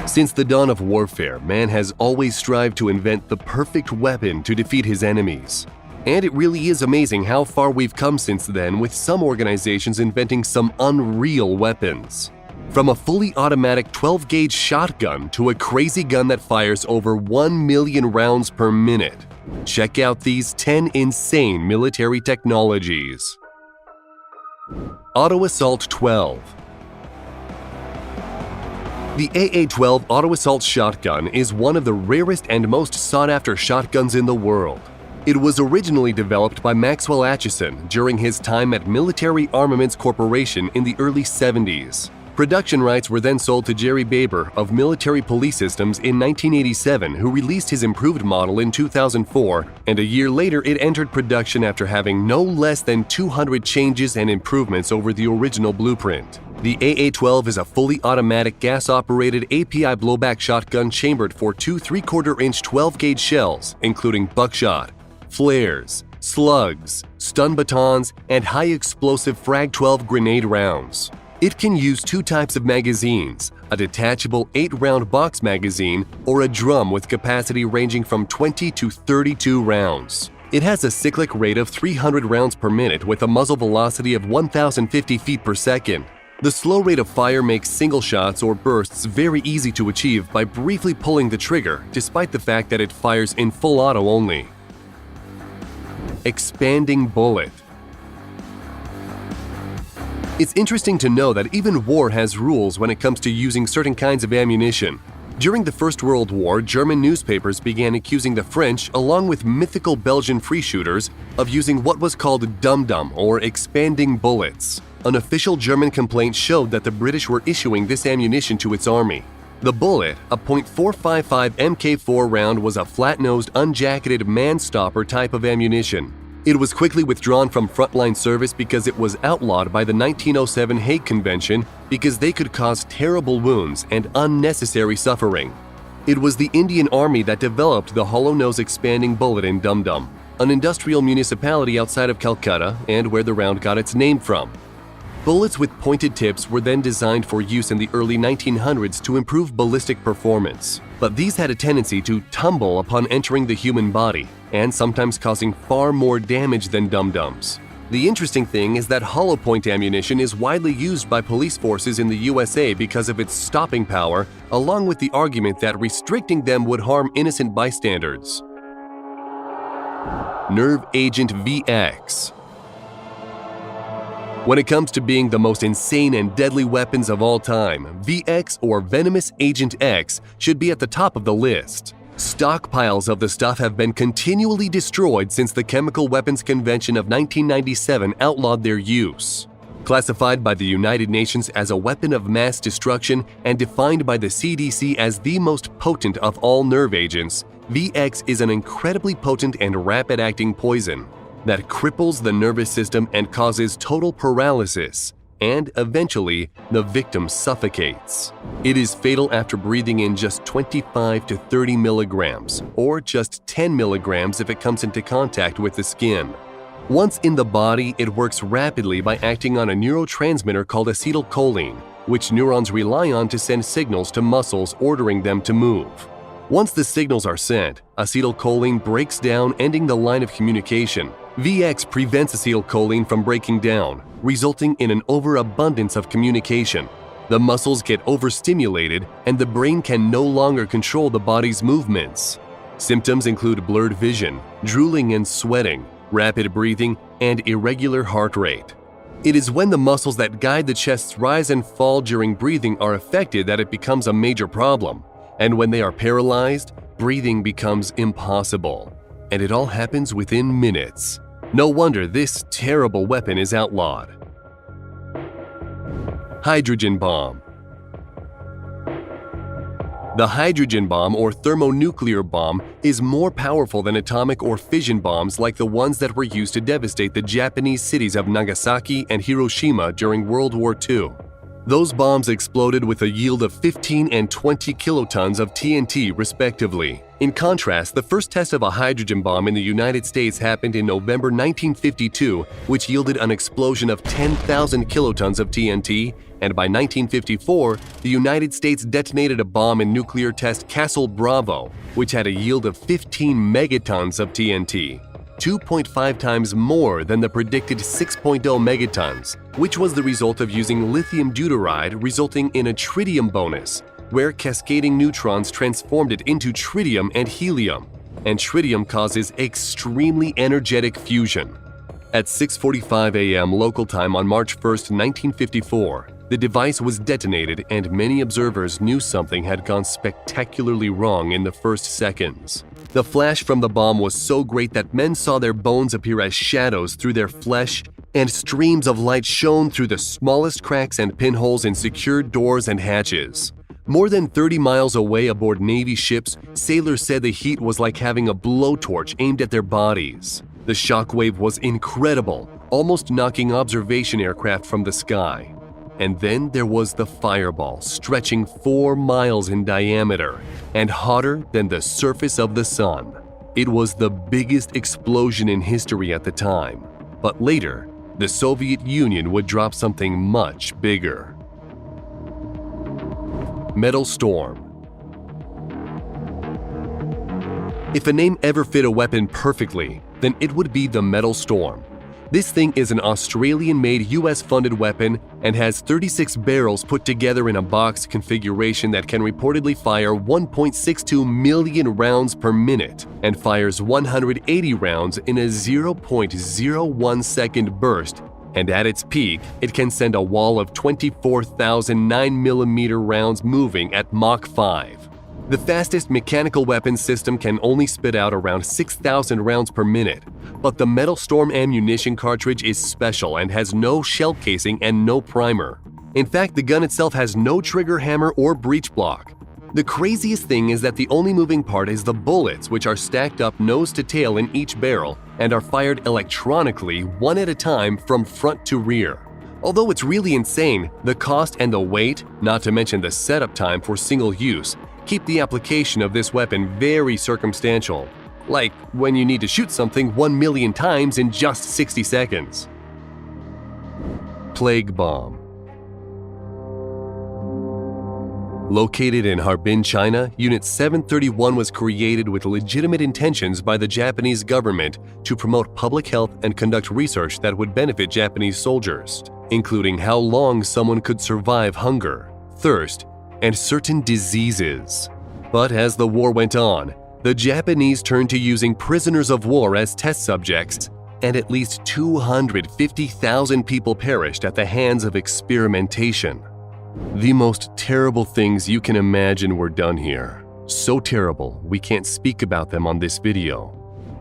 Since the dawn of warfare, man has always strived to invent the perfect weapon to defeat his enemies. And it really is amazing how far we've come since then, with some organizations inventing some unreal weapons. From a fully automatic 12-gauge shotgun to a crazy gun that fires over 1 million rounds per minute. Check out these 10 insane military technologies. Auto Assault 12. The AA-12 Auto Assault Shotgun is one of the rarest and most sought-after shotguns in the world. It was originally developed by Maxwell Acheson during his time at Military Armaments Corporation in the early 70s. Production rights were then sold to Jerry Baber of Military Police Systems in 1987, who released his improved model in 2004, and a year later it entered production after having no less than 200 changes and improvements over the original blueprint. The AA-12 is a fully automatic gas-operated API blowback shotgun chambered for two 3/4-inch 12-gauge shells, including buckshot, flares, slugs, stun batons, and high-explosive Frag-12 grenade rounds. It can use two types of magazines, a detachable 8-round box magazine or a drum with capacity ranging from 20 to 32 rounds. It has a cyclic rate of 300 rounds per minute with a muzzle velocity of 1,050 feet per second. The slow rate of fire makes single shots or bursts very easy to achieve by briefly pulling the trigger, despite the fact that it fires in full auto only. Expanding bullet. It's interesting to know that even war has rules when it comes to using certain kinds of ammunition. During the First World War, German newspapers began accusing the French, along with mythical Belgian free shooters, of using what was called dum-dum or expanding bullets. An official German complaint showed that the British were issuing this ammunition to its army. The bullet, a .455 Mk4 round, was a flat-nosed, unjacketed man-stopper type of ammunition. It was quickly withdrawn from frontline service because it was outlawed by the 1907 Hague Convention because they could cause terrible wounds and unnecessary suffering. It was the Indian Army that developed the hollow-nose expanding bullet in Dum Dum, an industrial municipality outside of Calcutta and where the round got its name from. Bullets with pointed tips were then designed for use in the early 1900s to improve ballistic performance, but these had a tendency to tumble upon entering the human body, and sometimes causing far more damage than dum-dums. The interesting thing is that hollow point ammunition is widely used by police forces in the USA because of its stopping power, along with the argument that restricting them would harm innocent bystanders. Nerve Agent VX. When it comes to being the most insane and deadly weapons of all time, VX or Venomous Agent X should be at the top of the list. Stockpiles of the stuff have been continually destroyed since the Chemical Weapons Convention of 1997 outlawed their use. Classified by the United Nations as a weapon of mass destruction and defined by the CDC as the most potent of all nerve agents, VX is an incredibly potent and rapid-acting poison that cripples the nervous system and causes total paralysis, and eventually the victim suffocates. It is fatal after breathing in just 25 to 30 milligrams, or just 10 milligrams if it comes into contact with the skin. Once in the body, it works rapidly by acting on a neurotransmitter called acetylcholine, which neurons rely on to send signals to muscles ordering them to move. Once the signals are sent, acetylcholine breaks down, ending the line of communication. VX prevents acetylcholine from breaking down, resulting in an overabundance of communication. The muscles get overstimulated, and the brain can no longer control the body's movements. Symptoms include blurred vision, drooling and sweating, rapid breathing, and irregular heart rate. It is when the muscles that guide the chest's rise and fall during breathing are affected that it becomes a major problem. And when they are paralyzed, breathing becomes impossible. And it all happens within minutes. No wonder this terrible weapon is outlawed. Hydrogen bomb. The hydrogen bomb or thermonuclear bomb is more powerful than atomic or fission bombs like the ones that were used to devastate the Japanese cities of Nagasaki and Hiroshima during World War II. Those bombs exploded with a yield of 15 and 20 kilotons of TNT, respectively. In contrast, the first test of a hydrogen bomb in the United States happened in November 1952, which yielded an explosion of 10,000 kilotons of TNT and by 1954, the United States detonated a bomb in nuclear test Castle Bravo, which had a yield of 15 megatons of TNT, 2.5 times more than the predicted 6.0 megatons, which was the result of using lithium deuteride, resulting in a tritium bonus, where cascading neutrons transformed it into tritium and helium, and tritium causes extremely energetic fusion. At 6:45 a.m. local time on March 1, 1954, the device was detonated and many observers knew something had gone spectacularly wrong in the first seconds. The flash from the bomb was so great that men saw their bones appear as shadows through their flesh, and streams of light shone through the smallest cracks and pinholes in secured doors and hatches. More than 30 miles away aboard Navy ships, sailors said the heat was like having a blowtorch aimed at their bodies. The shockwave was incredible, almost knocking observation aircraft from the sky. And then there was the fireball, stretching 4 miles in diameter and hotter than the surface of the sun. It was the biggest explosion in history at the time, but later, the Soviet Union would drop something much bigger. Metal Storm. If a name ever fit a weapon perfectly, then it would be the Metal Storm. This thing is an Australian-made US-funded weapon and has 36 barrels put together in a box configuration that can reportedly fire 1.62 million rounds per minute and fires 180 rounds in a 0.01 second burst, and at its peak, it can send a wall of 24,000 9mm rounds moving at Mach 5. The fastest mechanical weapons system can only spit out around 6,000 rounds per minute, but the Metal Storm ammunition cartridge is special and has no shell casing and no primer. In fact, the gun itself has no trigger hammer or breech block. The craziest thing is that the only moving part is the bullets, which are stacked up nose to tail in each barrel and are fired electronically one at a time from front to rear. Although it's really insane, the cost and the weight, not to mention the setup time for single use, keep the application of this weapon very circumstantial, like when you need to shoot something 1 million times in just 60 seconds. Plague Bomb. Located in Harbin, China, Unit 731 was created with legitimate intentions by the Japanese government to promote public health and conduct research that would benefit Japanese soldiers, including how long someone could survive hunger, thirst, and certain diseases. But as the war went on, the Japanese turned to using prisoners of war as test subjects, and at least 250,000 people perished at the hands of experimentation. The most terrible things you can imagine were done here. So terrible, we can't speak about them on this video.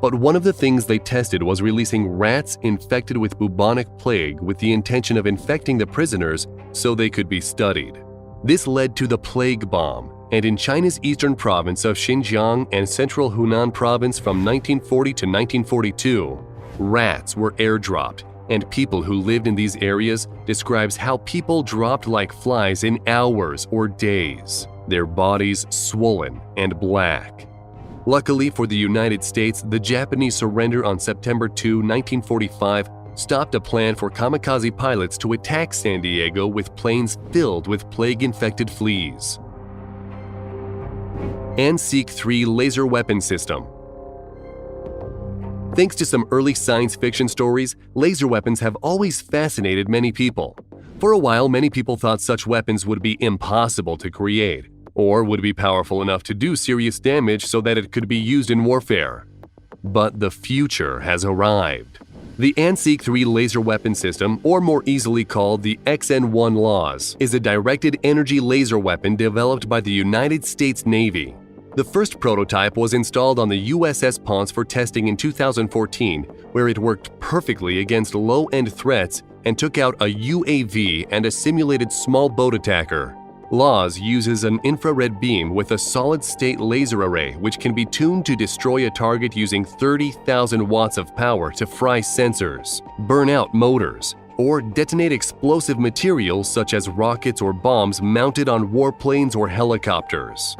But one of the things they tested was releasing rats infected with bubonic plague with the intention of infecting the prisoners so they could be studied. This led to the Plague Bomb, and in China's eastern province of Xinjiang and central Hunan province from 1940 to 1942, rats were airdropped, and people who lived in these areas describes how people dropped like flies in hours or days, their bodies swollen and black. Luckily for the United States, the Japanese surrender on September 2, 1945, stopped a plan for kamikaze pilots to attack San Diego with planes filled with plague-infected fleas. ANSEEK-3 Laser Weapon System. Thanks to some early science fiction stories, laser weapons have always fascinated many people. For a while, many people thought such weapons would be impossible to create, or would be powerful enough to do serious damage so that it could be used in warfare. But the future has arrived. The ANSEEK-3 laser weapon system, or more easily called the XN-1 LAWS, is a directed energy laser weapon developed by the United States Navy. The first prototype was installed on the USS Ponce for testing in 2014, where it worked perfectly against low-end threats and took out a UAV and a simulated small boat attacker. LAWS uses an infrared beam with a solid-state laser array which can be tuned to destroy a target using 30,000 watts of power to fry sensors, burn out motors, or detonate explosive materials such as rockets or bombs mounted on warplanes or helicopters.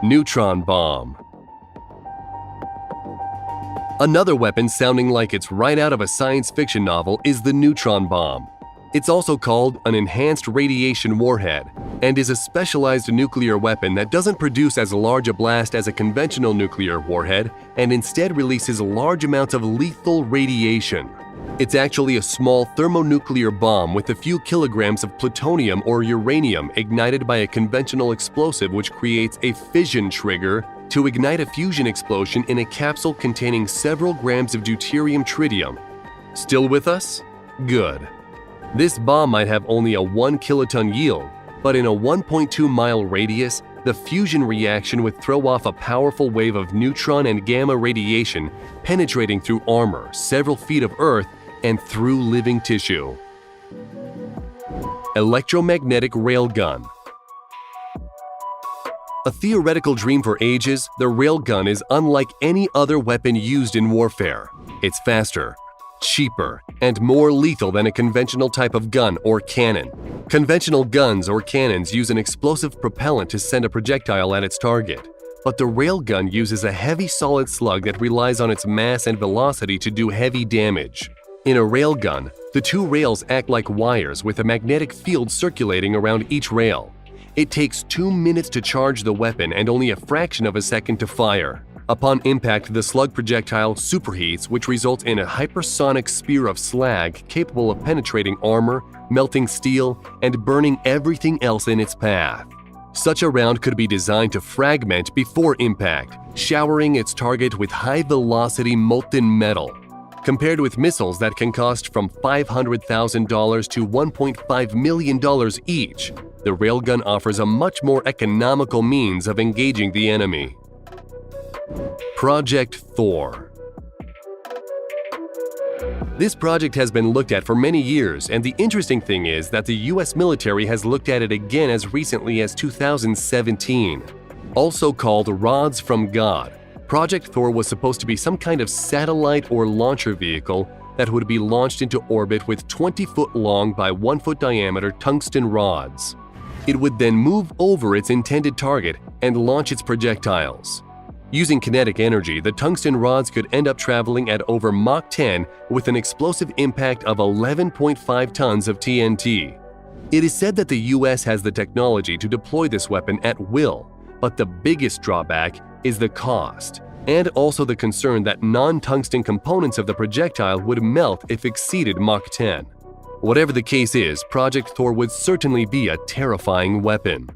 Neutron Bomb. Another weapon sounding like it's right out of a science fiction novel is the neutron bomb. It's also called an enhanced radiation warhead and is a specialized nuclear weapon that doesn't produce as large a blast as a conventional nuclear warhead and instead releases large amounts of lethal radiation. It's actually a small thermonuclear bomb with a few kilograms of plutonium or uranium ignited by a conventional explosive which creates a fission trigger to ignite a fusion explosion in a capsule containing several grams of deuterium tritium. Still with us? Good. This bomb might have only a 1 kiloton yield, but in a 1.2-mile radius, the fusion reaction would throw off a powerful wave of neutron and gamma radiation penetrating through armor, several feet of earth, and through living tissue. Electromagnetic railgun. A theoretical dream for ages, the railgun is unlike any other weapon used in warfare. It's faster, cheaper, and more lethal than a conventional type of gun or cannon. Conventional guns or cannons use an explosive propellant to send a projectile at its target, but the railgun uses a heavy solid slug that relies on its mass and velocity to do heavy damage. In a railgun, the two rails act like wires with a magnetic field circulating around each rail. It takes 2 minutes to charge the weapon and only a fraction of a second to fire. Upon impact, the slug projectile superheats, which results in a hypersonic spear of slag capable of penetrating armor, melting steel, and burning everything else in its path. Such a round could be designed to fragment before impact, showering its target with high-velocity molten metal. Compared with missiles that can cost from $500,000 to $1.5 million each, the railgun offers a much more economical means of engaging the enemy. Project Thor. This project has been looked at for many years, and the interesting thing is that the US military has looked at it again as recently as 2017. Also called Rods from God, Project Thor was supposed to be some kind of satellite or launcher vehicle that would be launched into orbit with 20-foot long by 1-foot diameter tungsten rods. It would then move over its intended target and launch its projectiles. Using kinetic energy, the tungsten rods could end up traveling at over Mach 10 with an explosive impact of 11.5 tons of TNT. It is said that the US has the technology to deploy this weapon at will, but the biggest drawback is the cost, and also the concern that non-tungsten components of the projectile would melt if exceeded Mach 10. Whatever the case is, Project Thor would certainly be a terrifying weapon.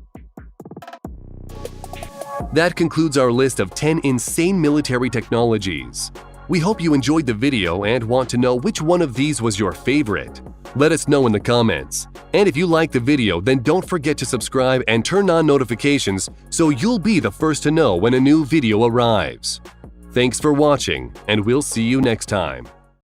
That concludes our list of 10 insane military technologies. We hope you enjoyed the video and want to know which one of these was your favorite. Let us know in the comments. And if you liked the video, then don't forget to subscribe and turn on notifications so you'll be the first to know when a new video arrives. Thanks for watching, and we'll see you next time.